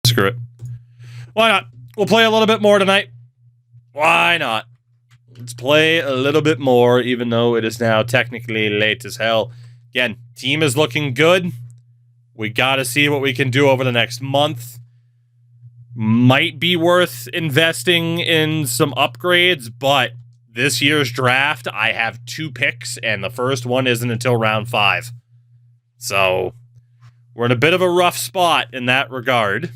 Screw it. Why not? We'll play a little bit more tonight. Why not? Let's play a little bit more, even though it is now technically late as hell. Again, team is looking good. We got to see what we can do over the next month. Might be worth investing in some upgrades, but this year's draft, I have 2 picks, and the first one isn't until round 5. So, we're in a bit of a rough spot in that regard.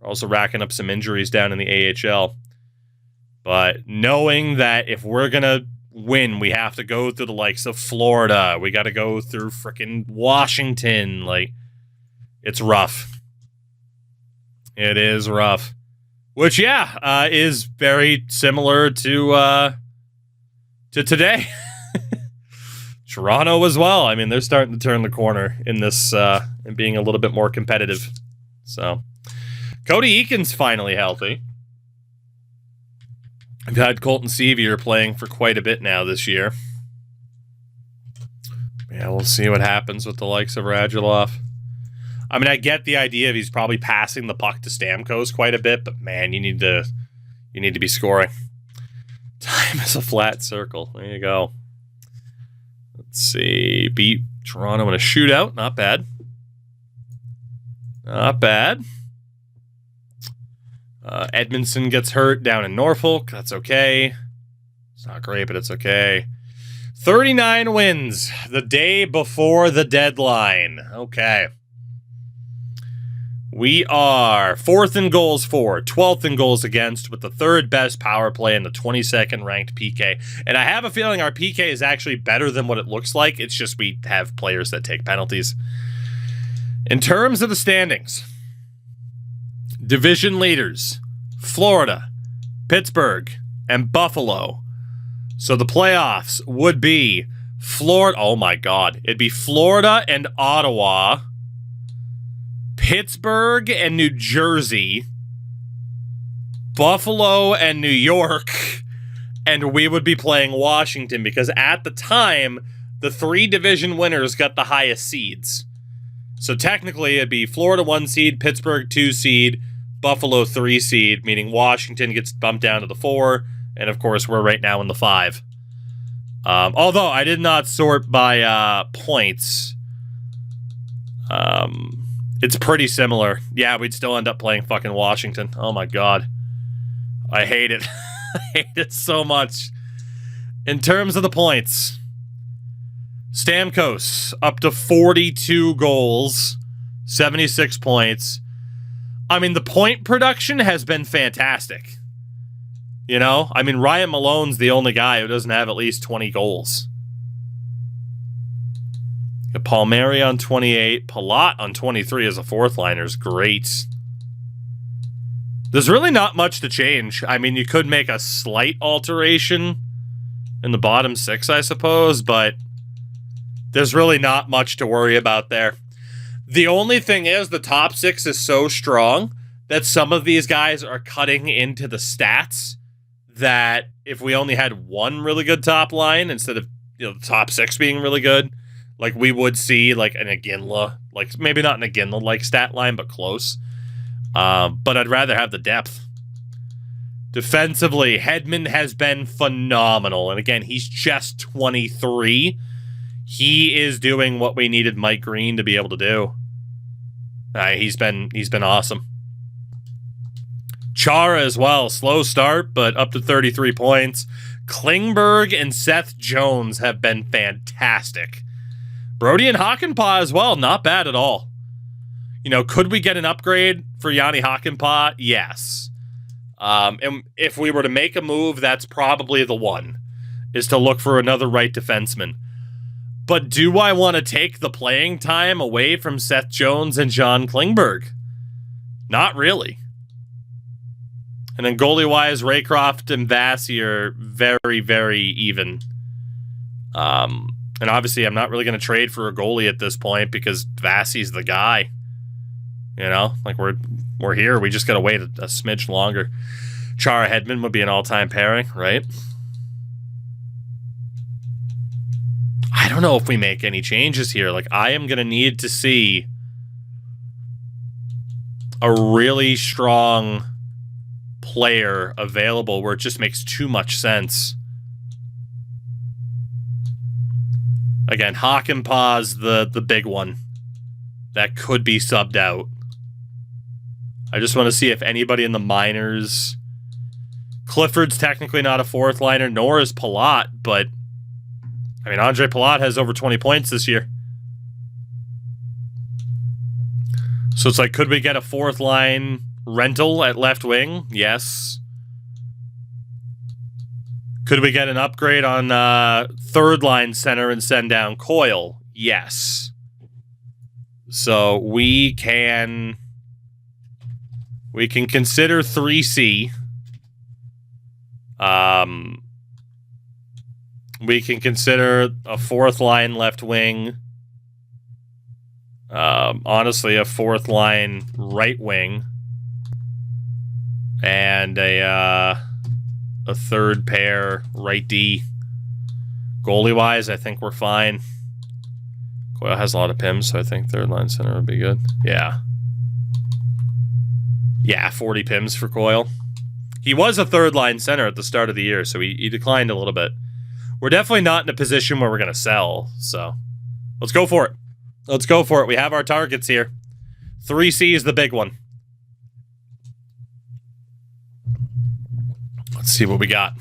We're also racking up some injuries down in the AHL. But knowing that if we're going to win, we have to go through the likes of Florida. We got to go through frickin' Washington. Like, it's rough. It is rough. Which, yeah, is very similar to today. Toronto as well. I mean, they're starting to turn the corner in this and being a little bit more competitive. So, Cody Eakin's finally healthy. I've had Colton Sevier playing for quite a bit now this year. Yeah, we'll see what happens with the likes of Radulov. I mean, I get the idea of he's probably passing the puck to Stamkos quite a bit, but man, you need to be scoring. Time is a flat circle. There you go. Let's see. Beat Toronto in a shootout. Not bad. Not bad. Edmondson gets hurt down in Norfolk. That's okay. It's not great, but it's okay. 39 wins the day before the deadline. Okay. We are 4th in goals for, 12th in goals against, with the 3rd best power play and the 22nd ranked PK. And I have a feeling our PK is actually better than what it looks like. It's just we have players that take penalties. In terms of the standings, division leaders, Florida, Pittsburgh, and Buffalo. So the playoffs would be Florida. Oh my God. It'd be Florida and Ottawa, Pittsburgh and New Jersey, Buffalo and New York, and we would be playing Washington because at the time, the 3 division winners got the highest seeds. So technically, it'd be Florida 1 seed, Pittsburgh 2 seed, Buffalo 3 seed, meaning Washington gets bumped down to the 4, and of course, we're right now in the 5. Although, I did not sort by points. It's pretty similar. Yeah, we'd still end up playing fucking Washington. Oh my God. I hate it. I hate it so much. In terms of the points, Stamkos up to 42 goals, 76 points. I mean, the point production has been fantastic. You know? I mean, Ryan Malone's the only guy who doesn't have at least 20 goals. Palmieri on 28. Palat on 23 as a 4th liner is great. There's really not much to change. I mean, you could make a slight alteration in the bottom 6, I suppose, but there's really not much to worry about there. The only thing is the top 6 is so strong that some of these guys are cutting into the stats that if we only had one really good top line instead of the top 6 being really good, like we would see like an Iginla, like maybe not an Iginla like stat line, but close. But I'd rather have the depth. Defensively, Hedman has been phenomenal. And again, he's just 23. He is doing what we needed Mike Green to be able to do. He's been awesome. Chara as well. Slow start, but up to 33 points. Klingberg and Seth Jones have been fantastic. Brody and Hakanpää as well. Not bad at all. You know, could we get an upgrade for Yanni Hakanpää? Yes. And if we were to make a move, that's probably the one, is to look for another right defenseman. But do I want to take the playing time away from Seth Jones and John Klingberg? Not really. And then goalie-wise, Raycroft and Vasi are very, very even. And obviously, I'm not really going to trade for a goalie at this point because Vasi's the guy. You know, like we're here. We just got to wait a smidge longer. Chara Hedman would be an all-time pairing, right? I don't know if we make any changes here. Like, I am going to need to see a really strong player available where it just makes too much sense. Again, Hakanpää's the big one that could be subbed out. I just want to see if anybody in the minors... Clifford's technically not a fourth liner, nor is Palat, but I mean, Andre Palat has over 20 points this year. So it's like, could we get a fourth line rental at left wing? Yes. Could we get an upgrade on third line center and send down Coyle? Yes. So we can consider 3C. We can consider a fourth line left wing. Honestly, a fourth line right wing. And a third pair right D. Goalie-wise, I think we're fine. Coyle has a lot of PIMs, so I think third line center would be good. Yeah. Yeah, 40 PIMs for Coyle. He was a third line center at the start of the year, so he declined a little bit. We're definitely not in a position where we're going to sell, so let's go for it. Let's go for it. We have our targets here. 3C is the big one. Let's see what we got.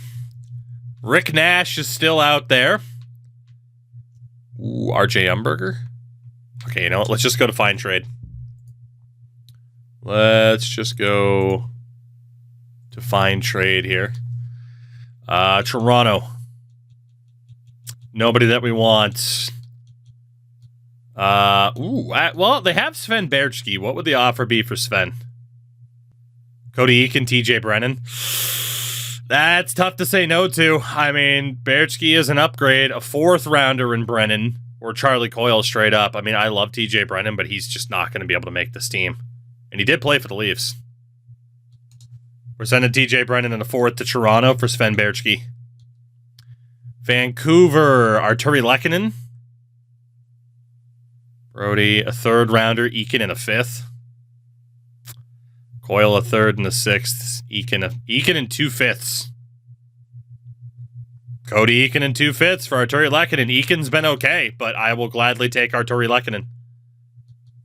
Rick Nash is still out there. Ooh, RJ Umberger. Okay, you know what? Let's just go to find trade. Let's just go to find trade here. Toronto. Nobody that we want. Well, they have Sven Berchke. What would the offer be for Sven? Cody Eakin, TJ Brennan. That's tough to say no to. I mean, Berchke is an upgrade, a fourth rounder in Brennan, or Charlie Coyle straight up. I mean, I love TJ Brennan, but he's just not going to be able to make this team. And he did play for the Leafs. We're sending TJ Brennan in the fourth to Toronto for Sven Berchke. Vancouver, Arturi Lehkonen. Brody, a third rounder, Eakin in a fifth. Coyle, a third and a sixth. Eakin in 2 fifths. Cody Eakin in 2 fifths for Arturi Lehkonen. Eakin's been okay, but I will gladly take Arturi Lehkonen.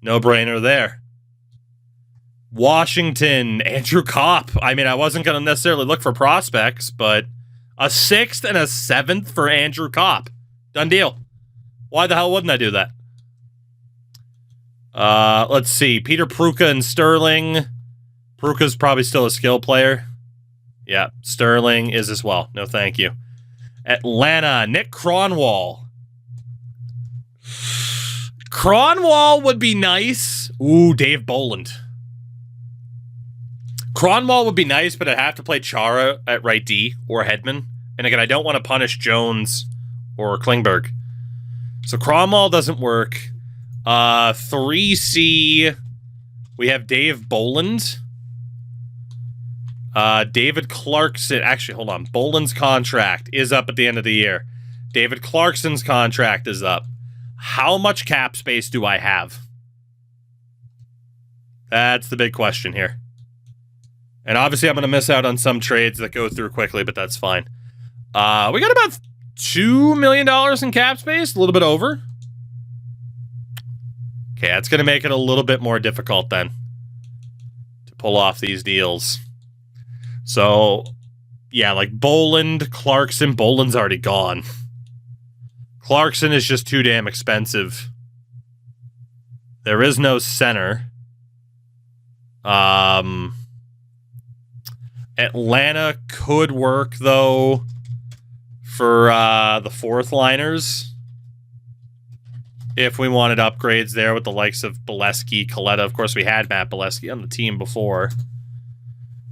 No brainer there. Washington, Andrew Kopp. I mean, I wasn't going to necessarily look for prospects, but a 6th and a 7th for Andrew Kopp. Done deal. Why the hell wouldn't I do that? Let's see. Peter Pruka and Sterling. Pruka's probably still a skill player. Yeah, Sterling is as well. No, thank you. Atlanta, Nick Kronwall. Kronwall would be nice. Ooh, Dave Boland. Kronwall would be nice, but I'd have to play Chara at right D or Hedman. And again, I don't want to punish Jones or Klingberg. So Kronwall doesn't work. 3C, we have Dave Boland. David Clarkson. Actually, hold on. Boland's contract is up at the end of the year. David Clarkson's contract is up. How much cap space do I have? That's the big question here. And obviously, I'm going to miss out on some trades that go through quickly, but that's fine. We got about $2 million in cap space, a little bit over. Okay, that's going to make it a little bit more difficult then to pull off these deals. So, yeah, like Boland, Clarkson. Boland's already gone. Clarkson is just too damn expensive. There is no center. Atlanta could work, though, for the fourth liners. If we wanted upgrades there with the likes of Bolesky, Coletta. Of course, we had Matt Bolesky on the team before.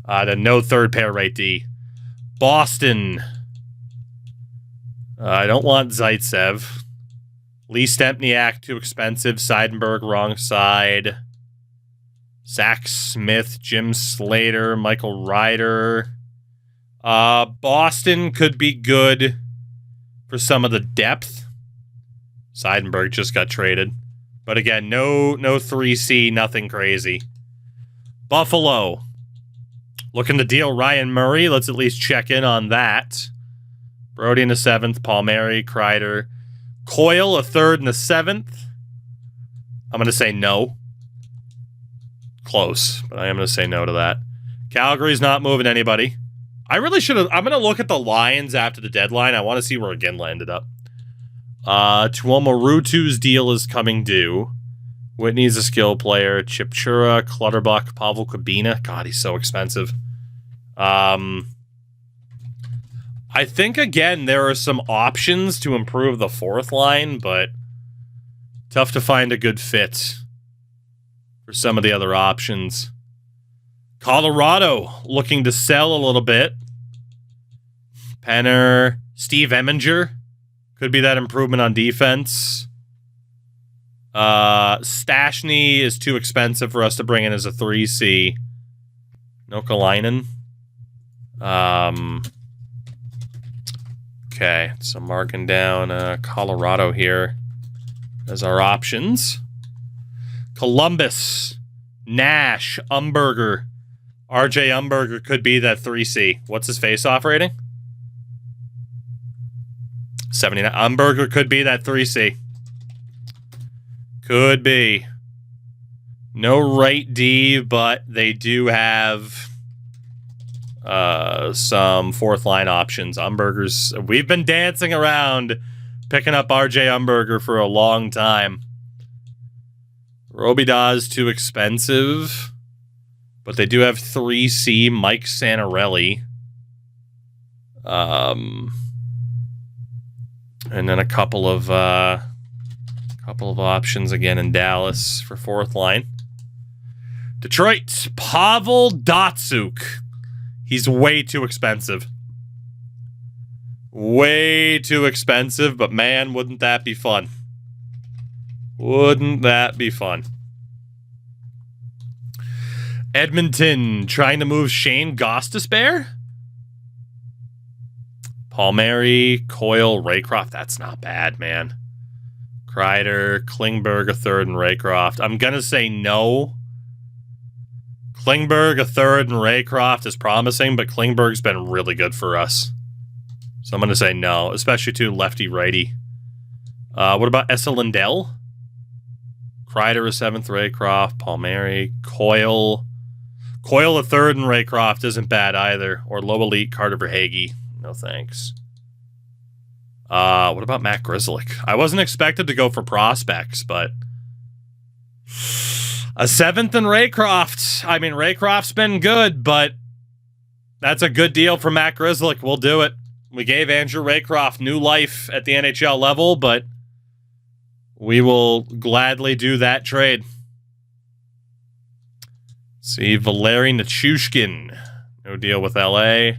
Then no third pair right D. Boston. I don't want Zaitsev. Lee Stempniak, too expensive. Seidenberg, wrong side. Zach Smith, Jim Slater, Michael Ryder. Boston could be good for some of the depth. Seidenberg just got traded. But again, no 3C, nothing crazy. Buffalo. Looking to deal Ryan Murray. Let's at least check in on that. Brody in the 7th. Palmieri, Kreider. Coyle, a 3rd and a 7th. I'm going to say no. Close, but I am going to say no to that. Calgary's not moving anybody. I really should have... I'm going to look at the Lions after the deadline. I want to see where Iginla ended up. Tuomo Ruutu's deal is coming due. Whitney's a skill player. Chipchura, Clutterbuck, Pavel Kabina. God, he's so expensive. I think, again, there are some options to improve the 4th line, but tough to find a good fit for some of the other options. Colorado looking to sell a little bit. Penner, Steve Eminger could be that improvement on defense. Stashny is too expensive for us to bring in as a 3C. Nokalainen. Okay, so marking down Colorado here as our options. Columbus, Nash, Umberger. RJ Umberger could be that 3C. What's his face-off rating? 79. Umberger could be that 3C. Could be. No right D, but they do have some 4th line options. Umberger's... We've been dancing around picking up RJ Umberger for a long time. Robidah's too expensive, but they do have 3C Mike Santorelli. And then a couple of options again in Dallas for 4th line. Detroit, Pavel Datsyuk. He's way too expensive. Way too expensive, but man, wouldn't that be fun? Wouldn't that be fun? Edmonton trying to move Shane Gostisbehere? Palmieri, Coyle, Raycroft. That's not bad, man. Kreider, Klingberg, a 3rd, and Raycroft. I'm going to say no. Klingberg, a 3rd, and Raycroft is promising, but Klingberg's been really good for us. So I'm going to say no, especially to lefty-righty. What about Esa Lindell? Kreider, a 7th, Raycroft, Palmieri, Coyle. Coyle, a 3rd, and Raycroft isn't bad either. Or low elite, Carter Verhaeghe. No thanks. What about Matt Grzelcyk? I wasn't expected to go for prospects, but a 7th and Raycroft. I mean, Raycroft's been good, but that's a good deal for Matt Grzelcyk. We'll do it. We gave Andrew Raycroft new life at the NHL level, but we will gladly do that trade. See, Valeri Nichushkin. No deal with LA.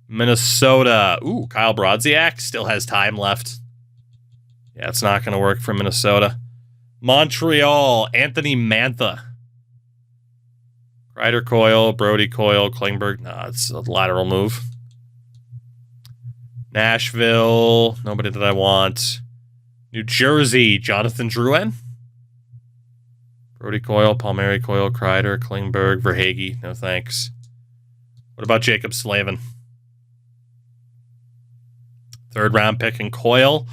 Minnesota. Ooh, Kyle Brodziak still has time left. Yeah, it's not going to work for Minnesota. Montreal. Anthony Mantha. Kreider, Coyle, Brody, Coyle, Klingberg. Nah, it's a lateral move. Nashville. Nobody that I want. New Jersey. Jonathan Drouin. Brody, Coyle, Palmieri, Coyle, Kreider, Klingberg, Verhaeghe. No thanks. What about Jacob Slavin? 3rd round pick in Coyle.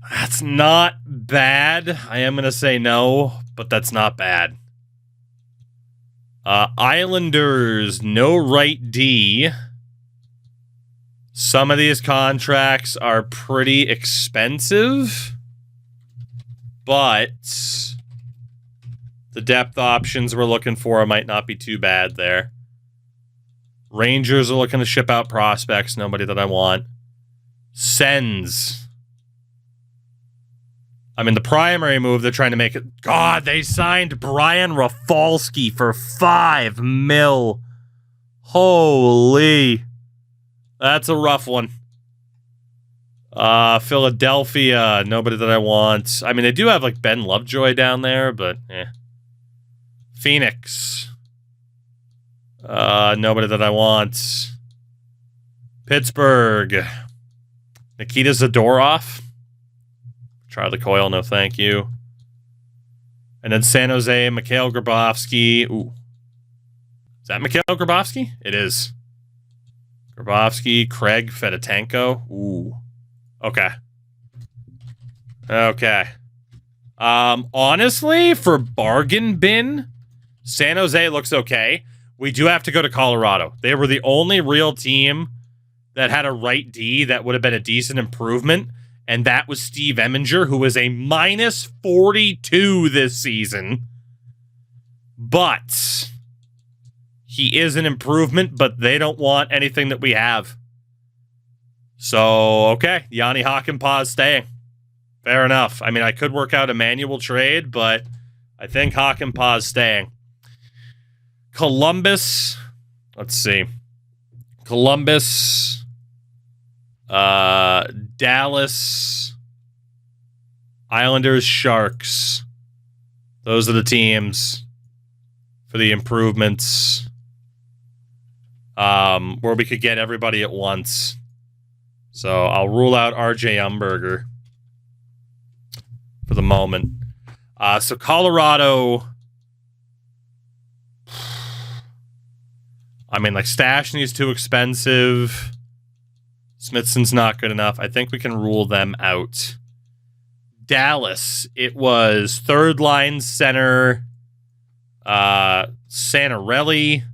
That's not bad. I am going to say no, but that's not bad. Islanders, no right D. Some of these contracts are pretty expensive, but the depth options we're looking for might not be too bad there. Rangers are looking to ship out prospects. Nobody that I want. Sens. I mean, the primary move, they're trying to make it... God, they signed Brian Rafalski for $5 million. Holy. That's a rough one. Philadelphia. Nobody that I want. I mean, they do have, like, Ben Lovejoy down there, but, eh. Phoenix. Nobody that I want. Pittsburgh. Nikita Zadorov. Charlie Coyle, no thank you. And then San Jose, Mikhail Grabovski. Ooh, that Mikhail Grabovski? It is. Grabovski, Craig, Fedotenko. Ooh. Okay. Okay. Honestly, for bargain bin, San Jose looks okay. We do have to go to Colorado. They were the only real team that had a right D that would have been a decent improvement, and that was Steve Eminger, who was a minus 42 this season. But he is an improvement, but they don't want anything that we have. So, okay, Yanni Hakanpää is staying. Fair enough. I mean, I could work out a manual trade, but I think Hakanpää is staying. Columbus. Let's see. Columbus. Dallas. Islanders, Sharks. Those are the teams for the improvements. Where we could get everybody at once. So I'll rule out RJ Umberger for the moment. So Colorado, I mean, like, Stashny's too expensive. Smithson's not good enough. I think we can rule them out. Dallas, it was third line center, Santorelli.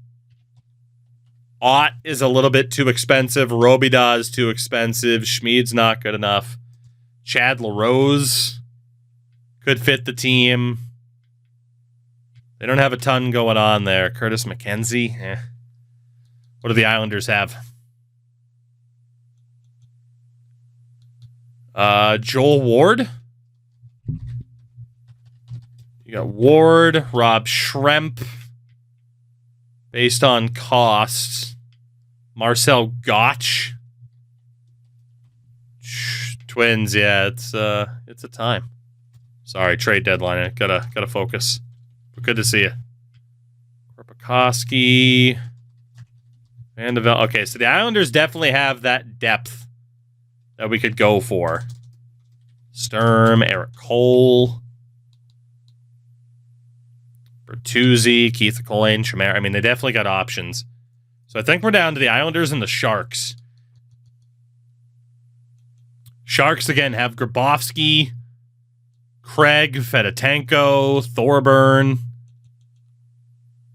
Ott is a little bit too expensive. Robida is too expensive. Schmid's not good enough. Chad LaRose could fit the team. They don't have a ton going on there. Curtis McKenzie. What do the Islanders have? Joel Ward. You got Ward, Rob Schremp. Based on costs. Marcel Gotch. Twins, yeah, it's a time. Sorry, trade deadline. I gotta focus. But good to see you. Korpikoski. Vandevelde. Okay, so the Islanders definitely have that depth that we could go for. Sturm, Eric Cole, Bertuzzi, Keith Coyne, Chimera. I mean, they definitely got options. So I think we're down to the Islanders and the Sharks. Sharks, again, have Grabovski, Craig, Fedotenko, Thorburn.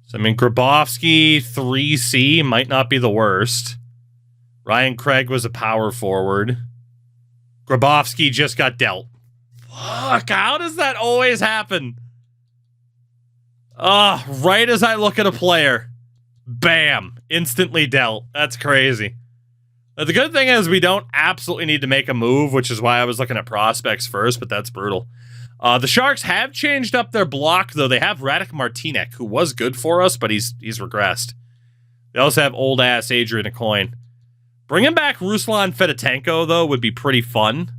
So, I mean, Grabovski, 3C might not be the worst. Ryan Craig was a power forward. Grabovski just got dealt. Fuck, how does that always happen? Right as I look at a player, bam, instantly dealt. That's crazy. But the good thing is we don't absolutely need to make a move, which is why I was looking at prospects first, but that's brutal. The Sharks have changed up their block, though. They have Radek Martinek, who was good for us, but he's regressed. They also have old-ass Adrian Coyne. Bringing back Ruslan Fedotenko, though, would be pretty fun.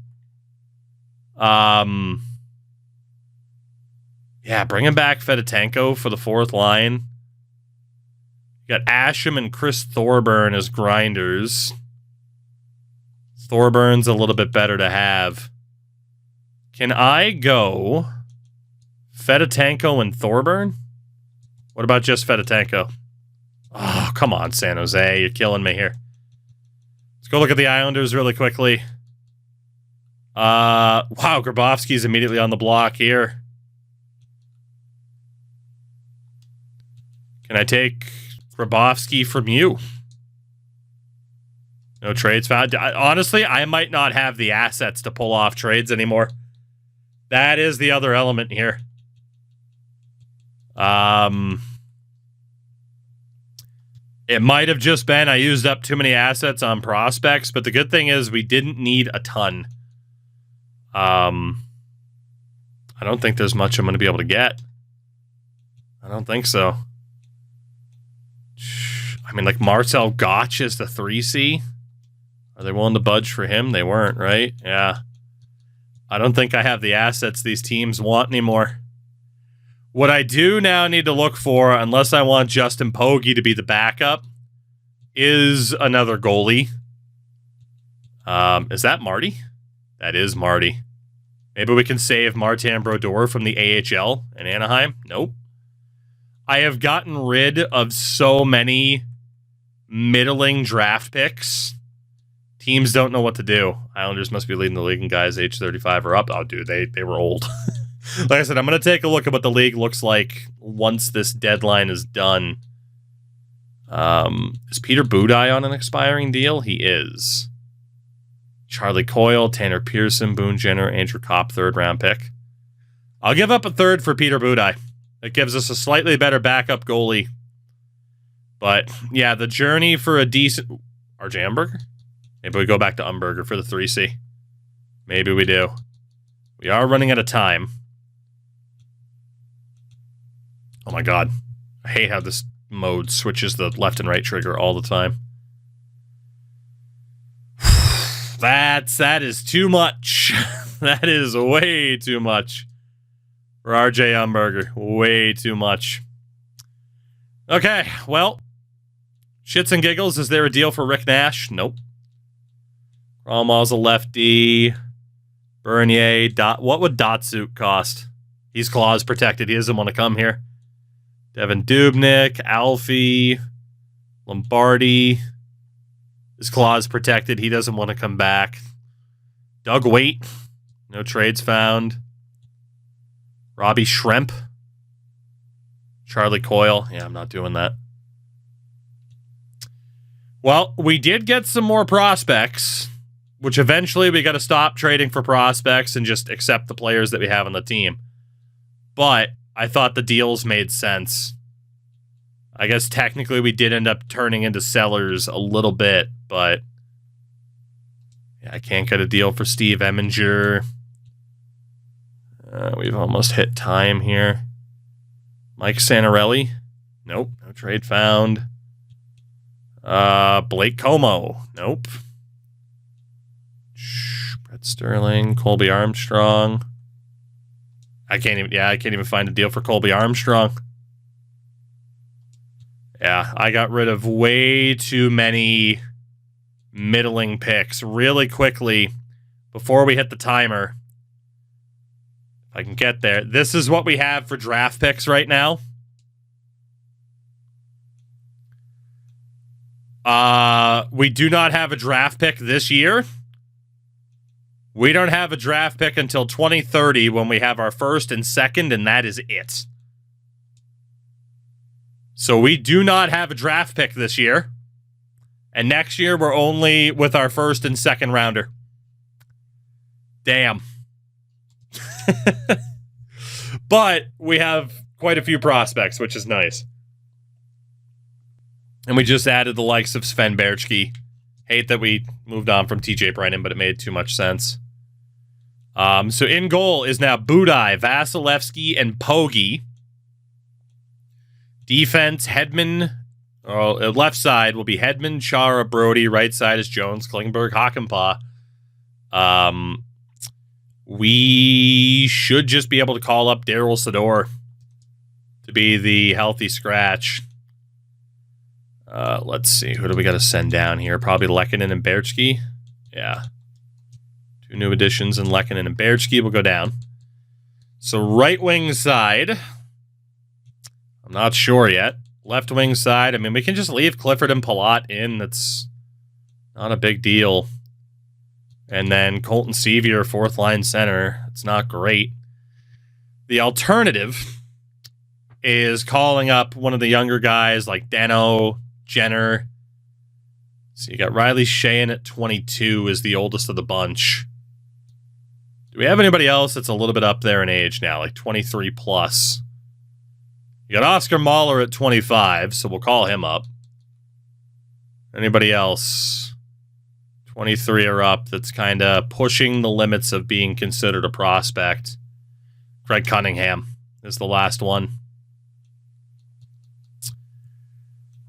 Yeah, bringing back Fedotenko for the fourth line. You got Asham and Chris Thorburn as grinders. Thorburn's a little bit better to have. Can I go Fedotenko and Thorburn? What about just Fedotenko? Oh, come on, San Jose. You're killing me here. Let's go look at the Islanders really quickly. Wow, Grabovski's immediately on the block here. Can I take Grabovski from you? No trades found. Honestly, I might not have the assets to pull off trades anymore. That is the other element here. It might have just been I used up too many assets on prospects, but the good thing is we didn't need a ton. I don't think there's much I'm going to be able to get. I don't think so. I mean, like, Marcel Gotch is the 3C. Are they willing to budge for him? They weren't, right? Yeah. I don't think I have the assets these teams want anymore. What I do now need to look for, unless I want Justin Pogge to be the backup, is another goalie. Is that Marty? That is Marty. Maybe we can save Martin Brodeur from the AHL in Anaheim? Nope. I have gotten rid of so many middling draft picks. Teams don't know what to do. Islanders must be leading the league in guys age 35 or up. Oh, dude, they were old. Like I said, I'm going to take a look at what the league looks like once this deadline is done. Is Peter Budaj on an expiring deal? He is. Charlie Coyle, Tanner Pearson, Boone Jenner, Andrew Kopp, 3rd round pick. I'll give up a 3rd for Peter Budaj. It gives us a slightly better backup goalie. But, yeah, the journey for a decent... RJ Umberger? Maybe we go back to Umberger for the 3C. Maybe we do. We are running out of time. Oh my god. I hate how this mode switches the left and right trigger all the time. That is too much. That is way too much. For RJ Umberger. Way too much. Okay, well. Shits and giggles, is there a deal for Rick Nash? Nope. Gromall's a lefty. Bernier. What would Datsuk cost? He's clause protected. He doesn't want to come here. Devin Dubnyk. Alfie. Lombardi. His clause protected. He doesn't want to come back. Doug Waite. No trades found. Robbie Schremp. Charlie Coyle. Yeah, I'm not doing that. Well, we did get some more prospects, which eventually we got to stop trading for prospects and just accept the players that we have on the team. But I thought the deals made sense. I guess technically we did end up turning into sellers a little bit, but yeah, I can't get a deal for Steve Eminger. We've almost hit time here. Mike Santorelli. Nope, no trade found. Blake Como. Nope. Brett Sterling. Colby Armstrong. I can't even find a deal for Colby Armstrong. Yeah, I got rid of way too many middling picks really quickly before we hit the timer. If I can get there. This is what we have for draft picks right now. We do not have a draft pick this year. We don't have a draft pick until 2030 when we have our 1st and 2nd, and that is it. So we do not have a draft pick this year. And next year, we're only with our 1st and 2nd rounder. Damn. But we have quite a few prospects, which is nice. And we just added the likes of Sven Berchke. Hate that we moved on from TJ Brennan, but it made too much sense. So in goal is now Budaj, Vasilevsky, and Pogge. Defense, Hedman. Left side will be Hedman, Chara, Brody. Right side is Jones, Klingberg, Hakanpää. We should just be able to call up Daryl Sador to be the healthy scratch. Let's see. Who do we got to send down here? Probably Lehkonen and Berchke. Yeah. 2 new additions in Lehkonen and Berchke will go down. So right wing side. I'm not sure yet. Left wing side. I mean, we can just leave Clifford and Palat in. That's not a big deal. And then Colton Sevier, 4th line center. It's not great. The alternative is calling up one of the younger guys like Dano, Jenner. So you got Riley Sheahan at 22 is the oldest of the bunch. Do we have anybody else that's a little bit up there in age now, like 23 plus? You got Oscar Mahler at 25, so we'll call him up. Anybody else 23 or up that's kind of pushing the limits of being considered a prospect? Craig Cunningham is the last one.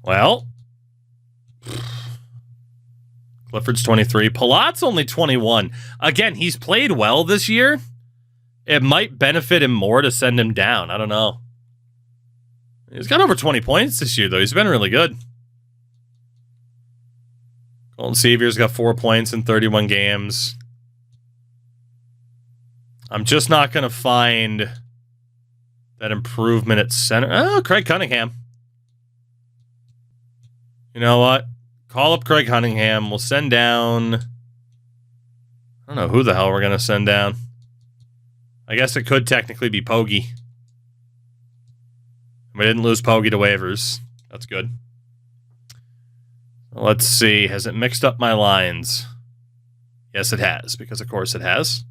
Well, Clifford's 23. Palat's only 21. Again, he's played well this year. It might benefit him more to send him down. I don't know. He's got over 20 points this year, though. He's been really good. Colton Sevier's got 4 points in 31 games. I'm just not going to find that improvement at center. Oh, Craig Cunningham. You know what? Call up Craig Cunningham. We'll send down... I don't know who the hell we're going to send down. I guess it could technically be Pogge. We didn't lose Pogge to waivers. That's good. Let's see. Has it mixed up my lines? Yes, it has, because of course it has.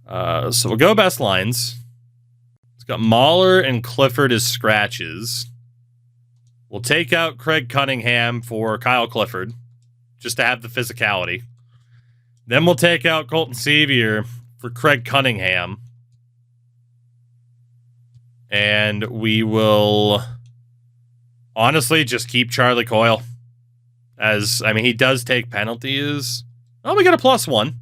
So we'll go best lines. It's got Mahler and Clifford as scratches. We'll take out Craig Cunningham for Kyle Clifford, just to have the physicality. Then we'll take out Colton Sevier for Craig Cunningham. And we will honestly just keep Charlie Coyle. He does take penalties. Oh, we got a +1.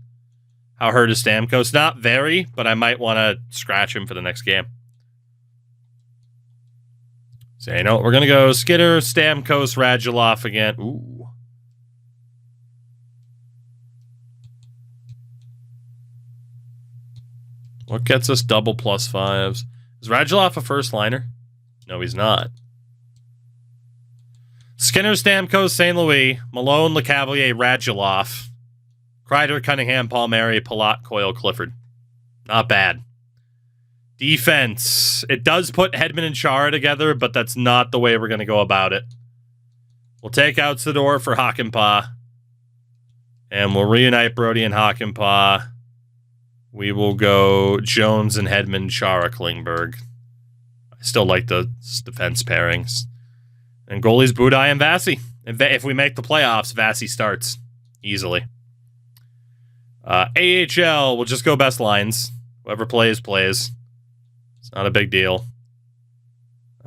How hurt is Stamkos? Not very, but I might want to scratch him for the next game. So, you know what? We're going to go Skinner, Stamkos, Radulov again. Ooh. What gets us double +5s? Is Radulov a first liner? No, he's not. Skinner, Stamkos, St. Louis, Malone, LeCavalier, Radulov, Kreider, Cunningham, Palmieri, Palat, Coyle, Clifford. Not bad. Defense. It does put Hedman and Chara together, but that's not the way we're going to go about it. We'll take out Sador for Hakanpää. And we'll reunite Brody and Hakanpää. We will go Jones and Hedman, Chara, Klingberg. I still like the defense pairings. And goalies Budaj and Vasi. If we make the playoffs, Vasi starts easily. AHL, we'll just go best lines. Whoever plays, plays. It's not a big deal.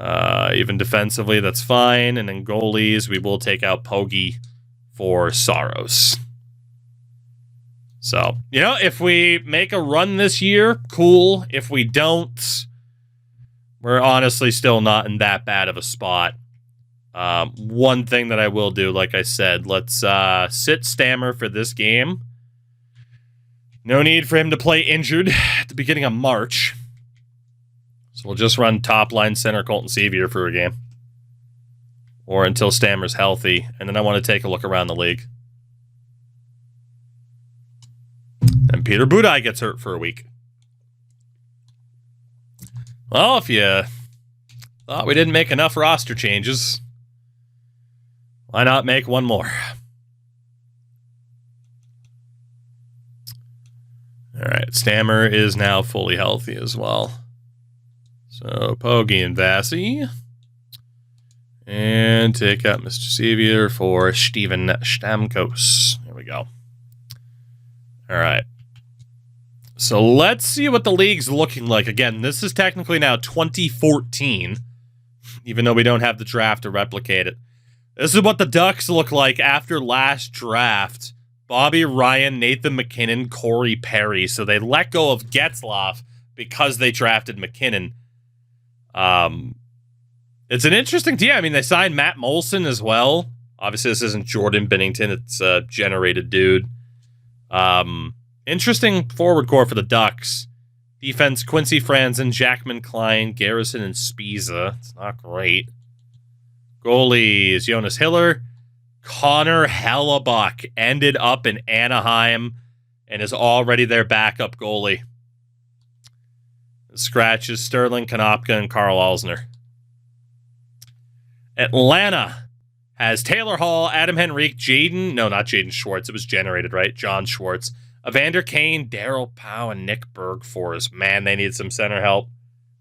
Even defensively, that's fine. And then goalies, we will take out Pogge for Saros. So, you know, if we make a run this year, cool. If we don't, we're honestly still not in that bad of a spot. One thing that I will do, like I said, let's sit Stammer for this game. No need for him to play injured at the beginning of March. So we'll just run top line center Colton Sevier for a game. Or until Stammer's healthy. And then I want to take a look around the league. And Peter Budaj gets hurt for a week. Well, if you thought we didn't make enough roster changes, why not make one more? All right, Stammer is now fully healthy as well. So, Pogge and Vasi. And take out Mr. Sevier for Steven Stamkos. There we go. All right. So let's see what the league's looking like. Again, this is technically now 2014, even though we don't have the draft to replicate it. This is what the Ducks look like after last draft. Bobby Ryan, Nathan McKinnon, Corey Perry. So they let go of Getzlaf because they drafted McKinnon. It's an interesting team. I mean, they signed Matt Molson as well. Obviously, this isn't Jordan Binnington. It's a generated dude. Interesting forward core for the Ducks. Defense, Quincy Franzen, Jackman Klein, Garrison, and Spiza. It's not great. Goalies, Jonas Hiller. Connor Hellebuck ended up in Anaheim and is already their backup goalie. The scratches, Sterling, Konopka, and Carl Alsner. Atlanta has Taylor Hall, Adam Henrique, not Jaden Schwartz. It was generated, right? John Schwartz. Evander Kane, Daryl Powell, and Nick Bergforce. Man, they need some center help.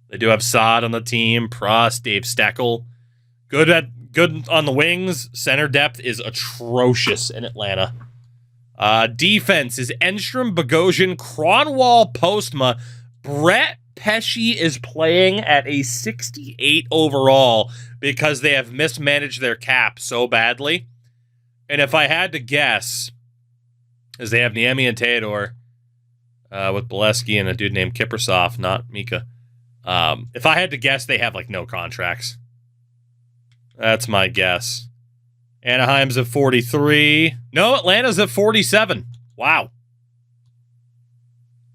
They do have Saad on the team. Prost, Dave Steckel. Good on the wings. Center depth is atrocious in Atlanta. Defense is Enstrom, Bogosian, Cronwall, Postma. Brett Pesce is playing at a 68 overall because they have mismanaged their cap so badly. And if I had to guess, as they have Niemi and Theodore with Bolesky and a dude named Kiprasov, not Mika. If I had to guess, they have like no contracts. That's my guess. Anaheim's at 43. No, Atlanta's at 47. Wow.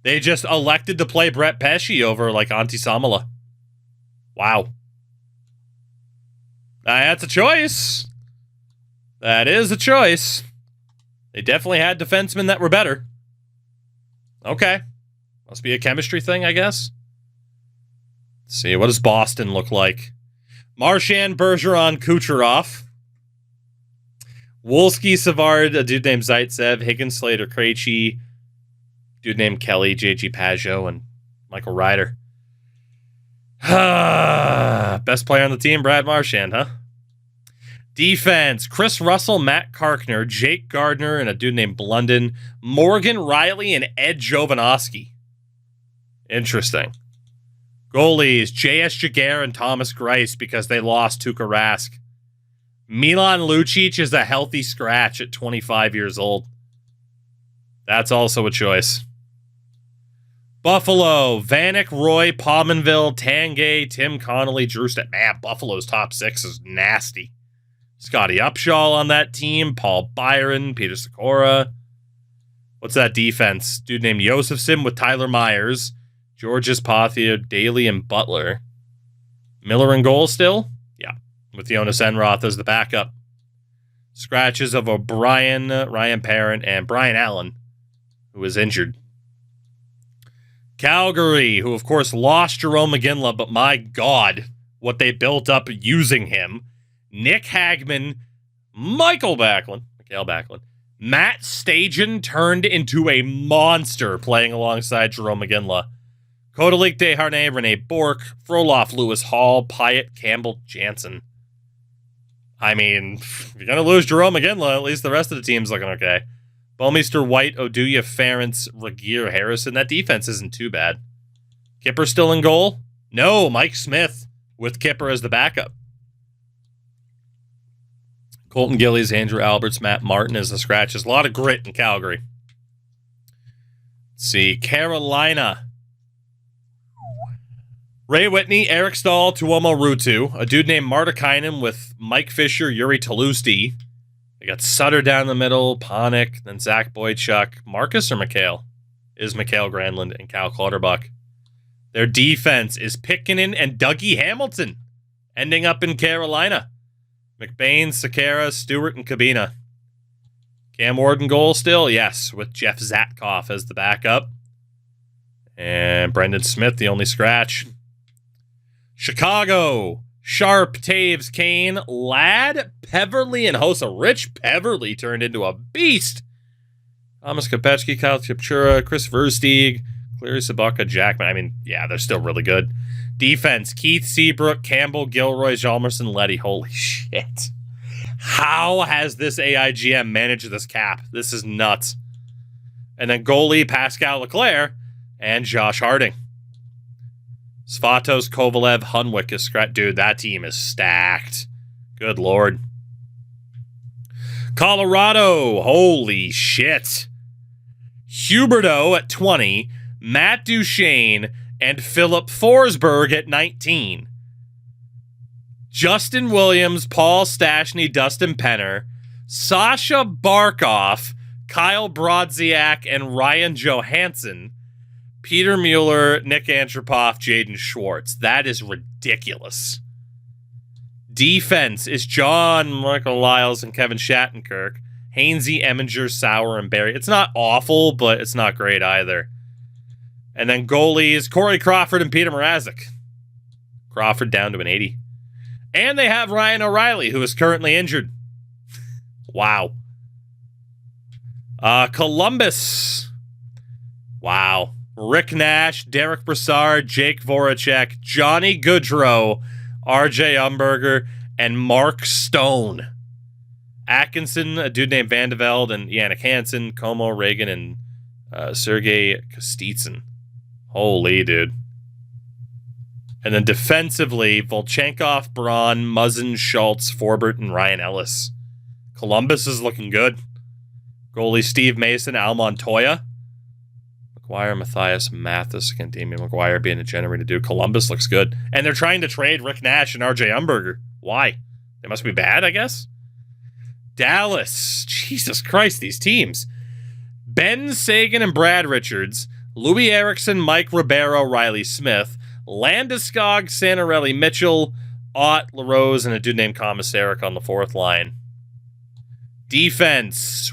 They just elected to play Brett Pesce over like Antti Samala. Wow. That's a choice. That is a choice. They definitely had defensemen that were better. Okay. Must be a chemistry thing, I guess. Let's see, what does Boston look like? Marchand, Bergeron, Kucherov. Wolski, Savard, a dude named Zaitsev, Higgins, Slater, Krejci, dude named Kelly, J.G. Pajot, and Michael Ryder. Best player on the team, Brad Marchand, huh? Defense, Chris Russell, Matt Karkner, Jake Gardner, and a dude named Blunden, Morgan Riley, and Ed Jovanovski. Interesting. Goalies, J.S. Jaguar and Thomas Greiss because they lost Tuukka Rask. Milan Lucic is a healthy scratch at 25 years old. That's also a choice. Buffalo, Vanek, Roy, Pominville, Tanguay, Tim Connolly, Drew Stat. Man, Buffalo's top six is nasty. Scotty Upshaw on that team, Paul Byron, Peter Sikora. What's that defense? Dude named Josephson with Tyler Myers, Georges Pathia, Daly, and Butler. Miller in goal still? Yeah, with Jonas Enroth as the backup. Scratches of O'Brien, Ryan Parent, and Brian Allen, who was injured. Calgary, who of course lost Jerome McGinley, but my God, what they built up using him. Nick Hagman, Mikael Backlund, Matt Stajan turned into a monster playing alongside Jerome McGinley. Kodalik, Desharnais, Rene Bourque, Frolov, Lewis Hall, Pyatt, Campbell, Jansen. I mean, if you're going to lose Jerome McGinley, at least the rest of the team's looking okay. Bouwmeester, White, Oduya, Ferentz, Regier, Harrison. That defense isn't too bad. Kipper still in goal? No, Mike Smith with Kipper as the backup. Colton Gillies, Andrew Alberts, Matt Martin as the scratches. A lot of grit in Calgary. Let's see. Carolina. Ray Whitney, Eric Stahl, Tuomo Ruutu. A dude named Martikainen with Mike Fisher, Yuri Talusti. They got Sutter down the middle, Panik, then Zach Boychuk. Marcus or Mikhail? Is Mikhail Granlund and Cal Clutterbuck. Their defense is Pikkinen and Dougie Hamilton, ending up in Carolina. McBain, Sekera, Stewart, and Kabina. Cam Ward in goal still? Yes, with Jeff Zatkoff as the backup. And Brendan Smith, the only scratch. Chicago. Sharp, Taves, Kane, Ladd, Peverly, and Hossa. Rich Peverly turned into a beast. Thomas Kopechki, Kyle Kipchura, Chris Versteeg, Cleary Sabaka, Jackman. I mean, yeah, they're still really good. Defense, Keith Seabrook, Campbell, Gilroy, Hjalmarsson, Letty. Holy shit. How has this AIGM managed this cap? This is nuts. And then goalie, Pascal Leclerc, and Josh Harding. Svatos, Kovalev, Hunwick is scratched. Dude, that team is stacked. Good Lord. Colorado. Holy shit. Huberdeau at 20. Matt Duchene and Philip Forsberg at 19. Justin Williams, Paul Stastny, Dustin Penner, Sasha Barkov, Kyle Brodziak, and Ryan Johansson. Peter Mueller, Nick Antropov, Jaden Schwartz. That is ridiculous. Defense is John Michael Lyles and Kevin Shattenkirk. Hainsey, Eminger, Sauer, and Barry. It's not awful, but it's not great either. And then goalies, Corey Crawford and Peter Mrazek. Crawford down to an 80. And they have Ryan O'Reilly, who is currently injured. Wow. Columbus. Wow. Rick Nash, Derek Brassard, Jake Voracek, Johnny Goodrow, RJ Umberger, and Mark Stone. Atkinson, a dude named Van de Velde, and Yannick Hansen, Como, Reagan, and Sergei Kostitsyn. Holy dude. And then defensively, Volchenkov, Braun, Muzzin, Schultz, Forbert, and Ryan Ellis. Columbus is looking good. Goalie Steve Mason, Al Montoya. McGuire, Matthias, Mathis, again, Damian McGuire being a generated dude. Columbus looks good. And they're trying to trade Rick Nash and RJ Umberger. Why? They must be bad, I guess? Dallas. Jesus Christ, these teams. Ben Sagan and Brad Richards. Louis Erickson, Mike Ribeiro, Riley Smith. Landeskog, Santorelli, Mitchell, Ott, LaRose, and a dude named Komisarek on the fourth line. Defense.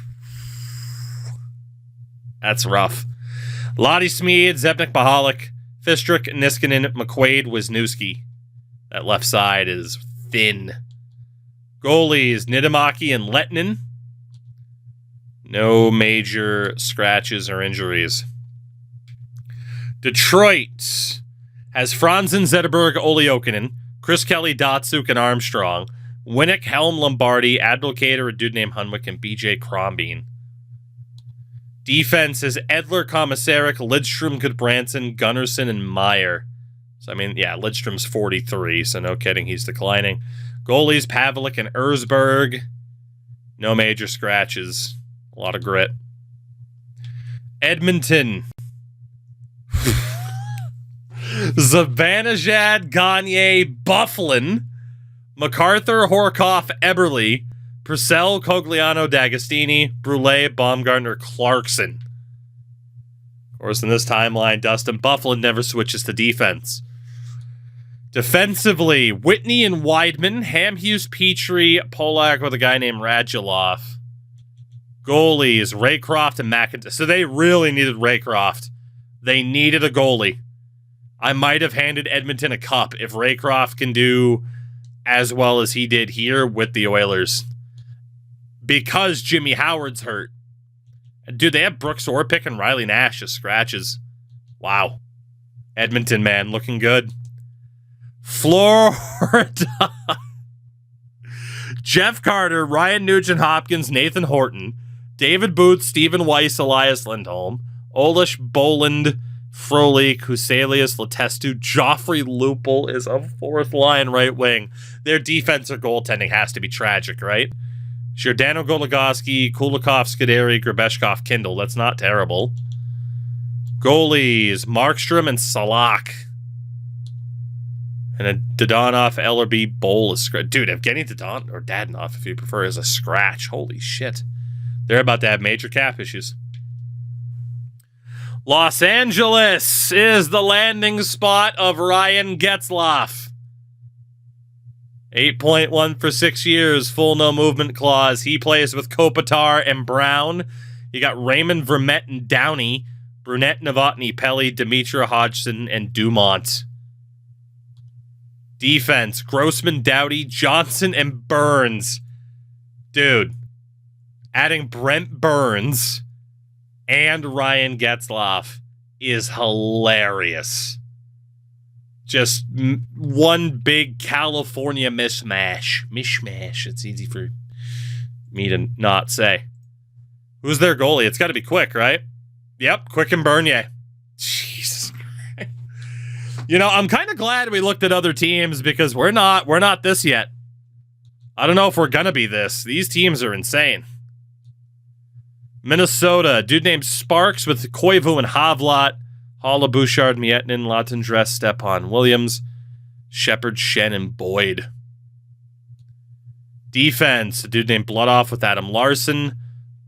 That's rough. Lottie Smeed, Zebnik, Mahalik, Fistrick, Niskanen, McQuaid, Wisniewski. That left side is thin. Goalies, Niittymaki and Lettinen. No major scratches or injuries. Detroit has Franzen, Zetterberg, Oliokinen, Chris Kelly, Datsuk, and Armstrong, Winnick, Helm, Lombardi, Abdelkader, a dude named Hunwick, and BJ Crombeen. Defense is Edler, Komisarek, Lidstrom, Goodbranson, Gunnarsson, and Meyer. So, I mean, yeah, Lidstrom's 43, so no kidding, he's declining. Goalies, Pavelik and Erzberg. No major scratches. A lot of grit. Edmonton. Zibanejad, Gagne, Bufflin, MacArthur, Horkoff, Eberle, Purcell, Cogliano, D'Agostini, Brule, Baumgartner, Clarkson. Of course, in this timeline, Dustin Bufflin never switches to defense. Defensively, Whitney and Weidman, Hamhuis, Petrie, Polak with a guy named Radulov. Goalies, Raycroft and McIntyre. So they really needed Raycroft. They needed a goalie. I might have handed Edmonton a cup if Raycroft can do as well as he did here with the Oilers. Because Jimmy Howard's hurt. Dude, they have Brooks Orpik and Riley Nash as scratches. Wow. Edmonton, man, looking good. Florida. Jeff Carter, Ryan Nugent-Hopkins, Nathan Horton, David Booth, Stephen Weiss, Elias Lindholm, Olish, Boland, Frolik, Huselius, Letestu, Joffrey Lupul is a fourth line right wing. Their defense or goaltending has to be tragic, right? Giordano Goligoski, Kulikov, Scuderi, Grabeshkov, Kindle. That's not terrible. Goalies, Markstrom and Salak. And a Dadonov, Ellerby, Bowl is scratch. Dude, Evgeny Dadonov, or Dadonov if you prefer, is a scratch. Holy shit. They're about to have major cap issues. Los Angeles is the landing spot of Ryan Getzlaf. 8.1 for 6 years, full no movement clause. He plays with Kopitar and Brown. You got Raymond Vermette and Downey, Brunette, Novotny, Pelly, Dimitra, Hodgson, and Dumont. Defense, Grossman, Doughty, Johnson, and Burns. Dude, adding Brent Burns and Ryan Getzlaf is hilarious. Just one big California mishmash. It's easy for me to not say. Who's their goalie? It's got to be Quick, right? Yep, Quick and Bernier. Jesus Christ. You know, I'm kind of glad we looked at other teams because we're not this yet. I don't know if we're gonna be this. These teams are insane. Minnesota, dude named Sparks with Koivu and Havlat, Holla, Bouchard, Mietnin, Latendress, Stepan Williams, Shepard, Shen, and Boyd. Defense, a dude named Bloodoff with Adam Larson,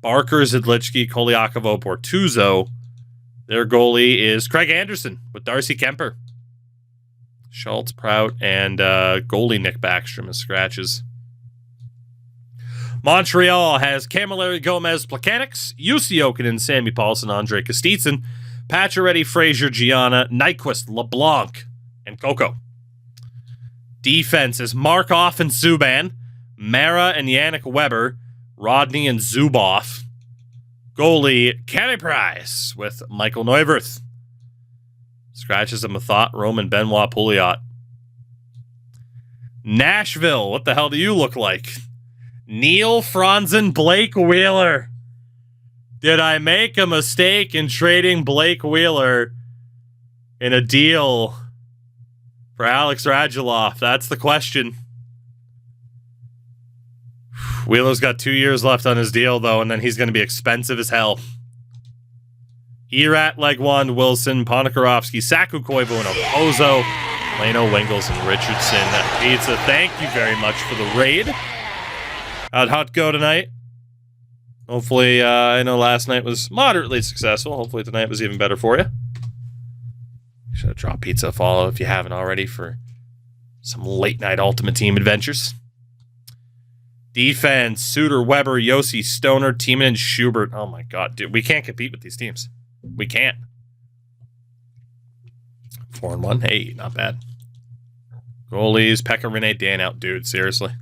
Barker, Zidlichki, Koliakovo, Bortuzzo. Their goalie is Craig Anderson with Darcy Kemper. Schultz, Prout, and goalie Nick Backstrom as scratches. Montreal has Camilleri, Gomez, Plekanec, Jussi Jokinen, Sammy Paulson, Andre Kostitsyn, Pacioretty, Frazier, Gianna, Nyquist, LeBlanc, and Coco. Defense is Markov and Subban, Mara and Yannick Weber, Rodney and Zuboff. Goalie, Carey Price with Michael Neuwirth. Scratches of Mathot, Roman, Benoit, Pouliot. Nashville, what the hell do you look like? Neil Franzen, Blake Wheeler. Did I make a mistake in trading Blake Wheeler in a deal for Alex Radulov? That's the question. Wheeler's got 2 years left on his deal, though, and then he's going to be expensive as hell. Erat, Legwand, Wilson, Ponikarovsky, Saku, Koivu, and Opozo, Leno, Wingles, and Richardson. Pizza, thank you very much for the raid. How'd Hot go tonight? Hopefully, I know last night was moderately successful. Hopefully tonight was even better for you. Should have dropped pizza follow if you haven't already for some late night Ultimate Team adventures. Defense, Suter, Weber, Yossi, Stoner, Tiemann, and Schubert. Oh my god, dude. We can't compete with these teams. We can't. 4-1. Hey, not bad. Goalies, Pekka Rinne, Dan out. Dude, seriously.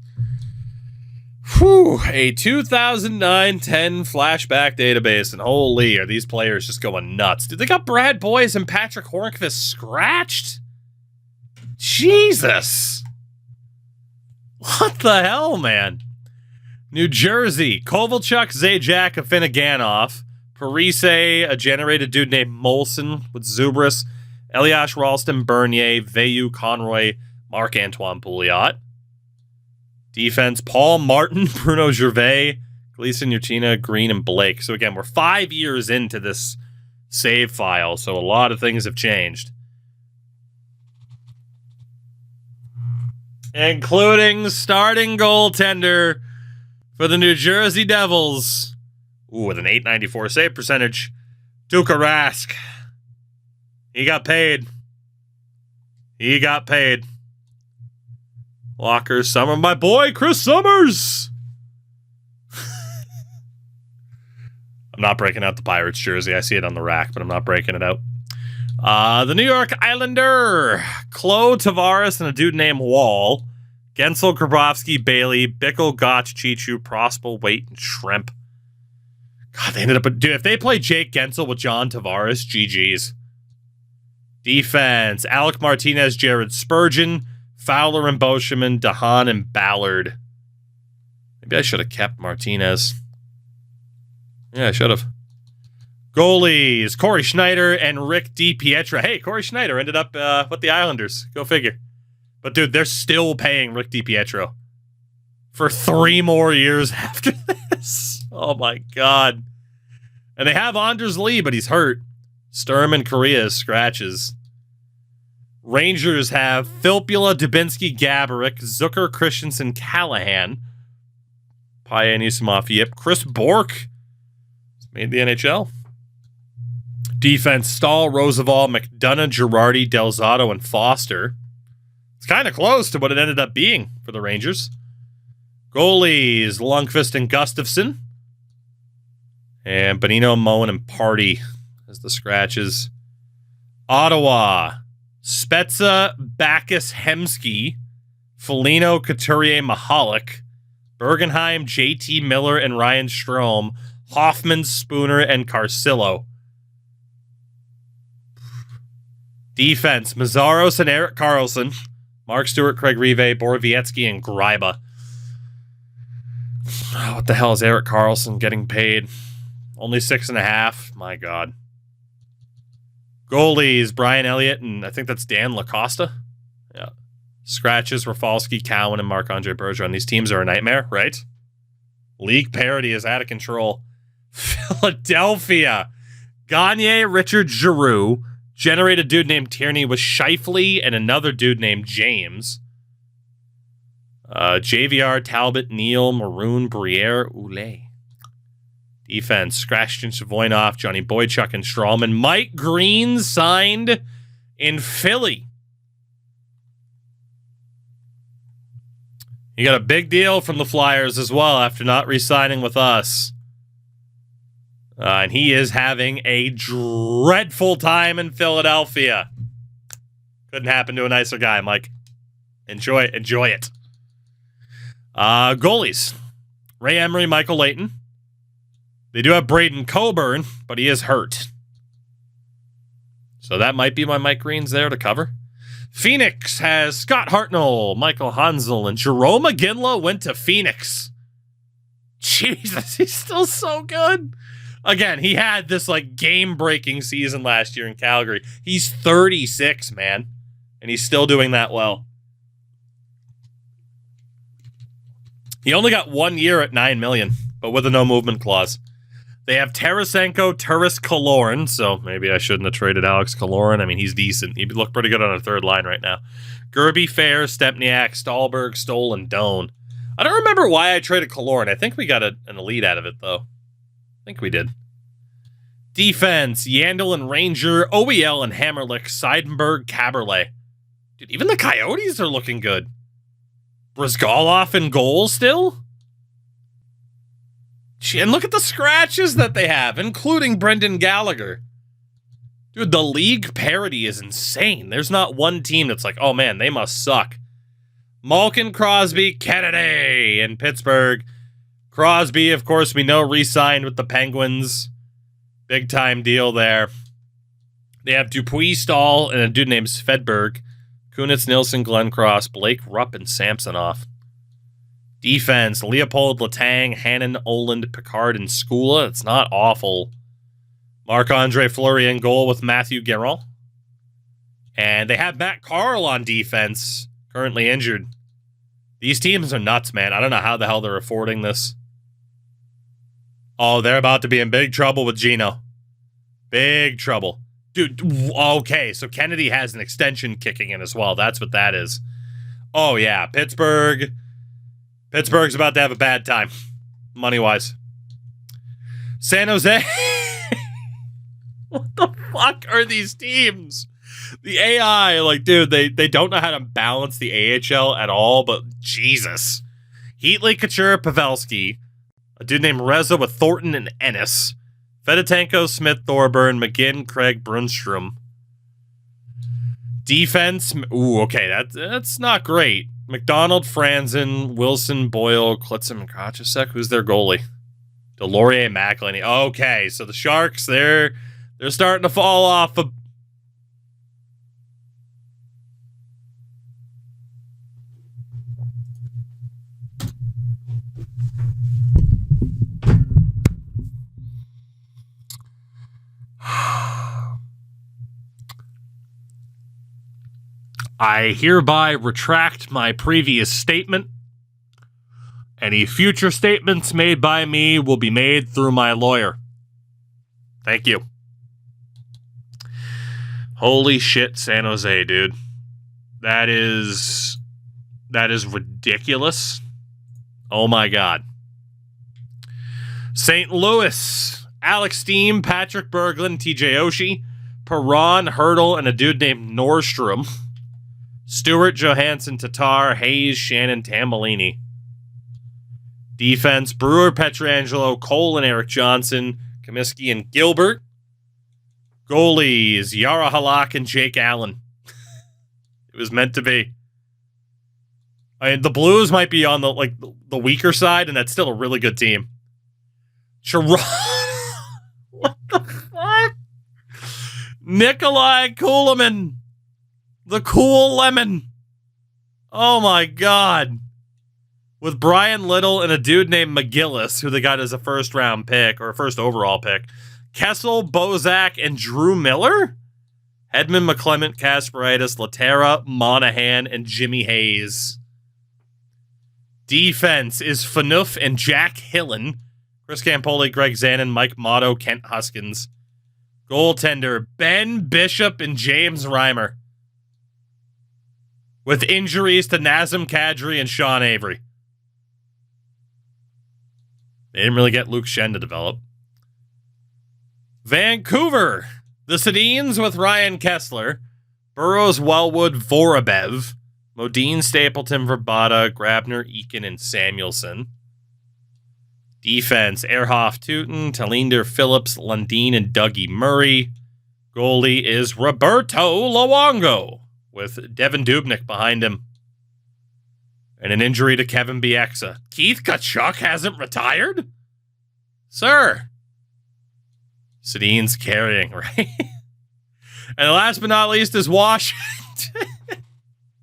Whew. A 2009-10 flashback database. And holy, are these players just going nuts. Dude, they got Brad Boyes and Patrick Hornqvist scratched? Jesus. What the hell, man? New Jersey, Kovalchuk, Zajac, Afinoganov, Parise, a generated dude named Molson with Zubris, Elias Ralston, Bernier, Veyu, Conroy, Marc-Antoine Pouliot. Defense, Paul Martin, Bruno Gervais, Gleason, Urchina, Green, and Blake. So again, we're 5 years into this save file, so a lot of things have changed. Including starting goaltender for the New Jersey Devils. Ooh, with an .894 save percentage. Tuukka Rask. He got paid. He got paid. Walker Summer. My boy, Chris Summers. I'm not breaking out the Pirates jersey. I see it on the rack, but I'm not breaking it out. The New York Islander. Claude Tavares and a dude named Wall. Gensel, Grabowski, Bailey, Bickle, Gotch, Chichu, Prospel, Waite, and Shrimp. God, they ended up... Dude, if they play Jake Gensel with John Tavares, GG's. Defense. Alec Martinez, Jared Spurgeon, Fowler and Boscheman, DeHaan and Ballard. Maybe I should have kept Martinez. Yeah, I should have. Goalies. Corey Schneider and Rick DiPietro. Hey, Corey Schneider ended up with the Islanders. Go figure. But, dude, they're still paying Rick DiPietro for 3 more years after this. Oh, my God. And they have Anders Lee, but he's hurt. Sturm and Korea scratches. Rangers have Filppula, Dubinsky, Gaborik, Zucker, Christensen, Callahan, Paille, Nisimov, Yip, Chris Bork. Made the NHL. Defense, Stahl, Roosevelt, McDonough, Girardi, Delzato, and Foster. It's kind of close to what it ended up being for the Rangers. Goalies, Lundqvist and Gustafsson. And Bonino, Moen, and Party as the scratches. Ottawa, Spezza, Backus, Hemsky, Foligno, Couturier, Mahalik, Bergenheim, JT Miller, and Ryan Strome, Hoffman, Spooner, and Carcillo. Defense, Mazzaros and Erik Karlsson, Mark Stewart, Craig Rive, Borowiecki, and Greiba. Oh, what the hell is Erik Karlsson getting paid? Only 6.5. My God. Goalies, Brian Elliott, and I think that's Dan LaCosta. Yeah. Scratches, Rafalski, Cowan, and Marc-Andre Bergeron. These teams are a nightmare, right? League parity is out of control. Philadelphia. Gagne, Richard Giroux. Generated a dude named Tierney with Shifley and another dude named James. JVR, Talbot, Neal, Maroon, Briere, Oulet. Defense, Scratchton, Savoynoff, Johnny Boychuk, and Strawman. Mike Green signed in Philly. He got a big deal from the Flyers as well after not re-signing with us. And he is having a dreadful time in Philadelphia. Couldn't happen to a nicer guy, Mike. Enjoy it. Goalies. Ray Emery, Michael Layton. They do have Braden Coburn, but he is hurt. So that might be my Mike Green's there to cover. Phoenix has Scott Hartnell, Michael Hansel, and Jerome McGinley went to Phoenix. Jesus, he's still so good. Again, he had this like game-breaking season last year in Calgary. He's 36, man, and he's still doing that well. He only got 1 year at $9 million, but with a no-movement clause. They have Tarasenko, Turris, Kaloran, so maybe I shouldn't have traded Alex Kaloran. I mean, he's decent. He'd look pretty good on a third line right now. Gerby, Fair, Stepniak, Stahlberg, Stoll, and Doan. I don't remember why I traded Kaloran. I think we got an elite out of it, though. I think we did. Defense, Yandel and Ranger, OEL and Hammerlick, Seidenberg, Caberlet. Dude, even the Coyotes are looking good. Brizgalov in goal still? And look at the scratches that they have, including Brendan Gallagher. Dude, the league parity is insane. There's not one team that's like, oh man, they must suck. Malkin, Crosby, Kennedy in Pittsburgh. Crosby, of course, we know re-signed with the Penguins. Big time deal there. They have Dupuis, Stahl, and a dude named Svedberg. Kunitz, Nilsson, Glenncross, Blake, Rupp, and Samsonov. Defense, Leopold, Letang, Hannon, Oland, Picard, and Skula. It's not awful. Marc-Andre Fleury in goal with Matthew Guerin. And they have Matt Carl on defense, currently injured. These teams are nuts, man. I don't know how the hell they're affording this. Oh, they're about to be in big trouble with Gino. Big trouble. Dude, okay, so Kennedy has an extension kicking in as well. That's what that is. Oh, yeah, Pittsburgh's about to have a bad time, money-wise. San Jose. What the fuck are these teams? The AI, like, dude, they don't know how to balance the AHL at all, but Jesus. Heatley, Couture, Pavelski. A dude named Reza with Thornton and Ennis. Fedotenko, Smith, Thorburn, McGinn, Craig, Brunstrom. Defense. Ooh, okay, that's not great. McDonald, Franzen, Wilson, Boyle, Klitzen, and Krachasek. Who's their goalie? Delorier, McElhinney. Okay, so the Sharks, they're starting to fall off a... I hereby retract my previous statement. Any future statements made by me will be made through my lawyer. Thank you. Holy shit, San Jose, dude. That is ridiculous. Oh my God. St. Louis, Alex Steen, Patrick Berglund, TJ Oshie, Perron, Hurdle, and a dude named Nordstrom. Stewart, Johansson, Tatar, Hayes, Shannon, Tambellini. Defense, Brewer, Petrangelo, Cole, and Eric Johnson, Comiskey, and Gilbert. Goalies, Yara Halak and Jake Allen. It was meant to be. I mean, the Blues might be on the weaker side, and that's still a really good team. What the fuck? Nikolai Kulemin. The cool lemon. Oh my God. With Brian Little and a dude named McGillis, who they got as a first round pick, or a first overall pick. Kessel, Bozak, and Drew Miller? Hedman, McClement, Kasparaitis, Laterra, Monahan, and Jimmy Hayes. Defense is Phaneuf and Jack Hillen. Chris Campoli, Greg Zanin, Mike Motto, Kent Huskins. Goaltender, Ben Bishop and James Reimer. With injuries to Nazem Kadri and Sean Avery. They didn't really get Luke Shen to develop. Vancouver, the Sedins with Ryan Kessler, Burrows, Wellwood, Vorobyev, Modine, Stapleton, Verbata, Grabner, Eakin, and Samuelson. Defense, Ehrhoff, Tooten, Tallinder, Phillips, Lundin, and Dougie Murray. Goalie is Roberto Luongo, with Devin Dubnyk behind him. And an injury to Kevin Bieksa. Keith Tkachuk hasn't retired? Sir. Sedin's carrying, right? And last but not least is Washington.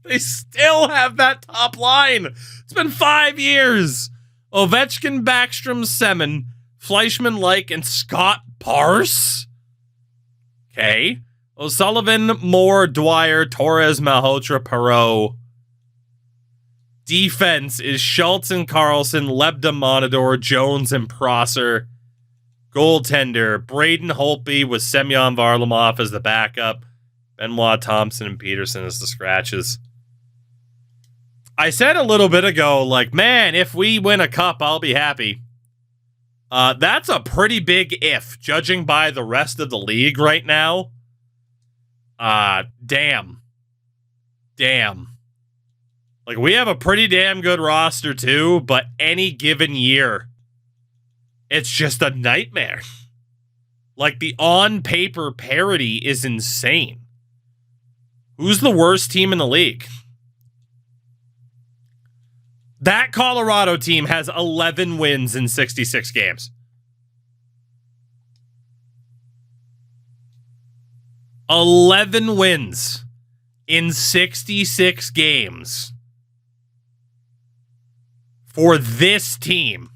They still have that top line. It's been 5 years. Ovechkin, Backstrom, Semin, Fleischman, Like, and Scott Parse. Okay. O'Sullivan, Moore, Dwyer, Torres, Malhotra, Perreault. Defense is Schultz and Carlson, Lebda, Monador, Jones, and Prosser. Goaltender, Braden Holtby with Semyon Varlamov as the backup. Benoit Thompson and Peterson as the scratches. I said a little bit ago, like, man, if we win a cup, I'll be happy. That's a pretty big if, judging by the rest of the league right now. Damn. Like, we have a pretty damn good roster, too, but any given year, it's just a nightmare. Like, the on-paper parity is insane. Who's the worst team in the league? That Colorado team has 11 wins in 66 games. 11 wins in 66 games for this team.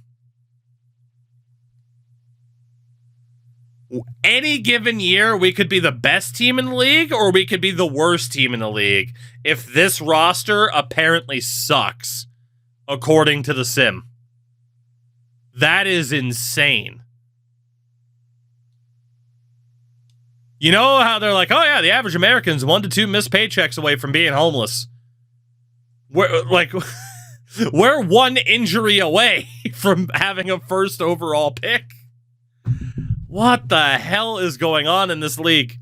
Any given year, we could be the best team in the league or we could be the worst team in the league if this roster apparently sucks, according to the sim. That is insane. You know how they're like, oh yeah, the average American's 1 to 2 missed paychecks away from being homeless. We're one injury away from having a first overall pick. What the hell is going on in this league?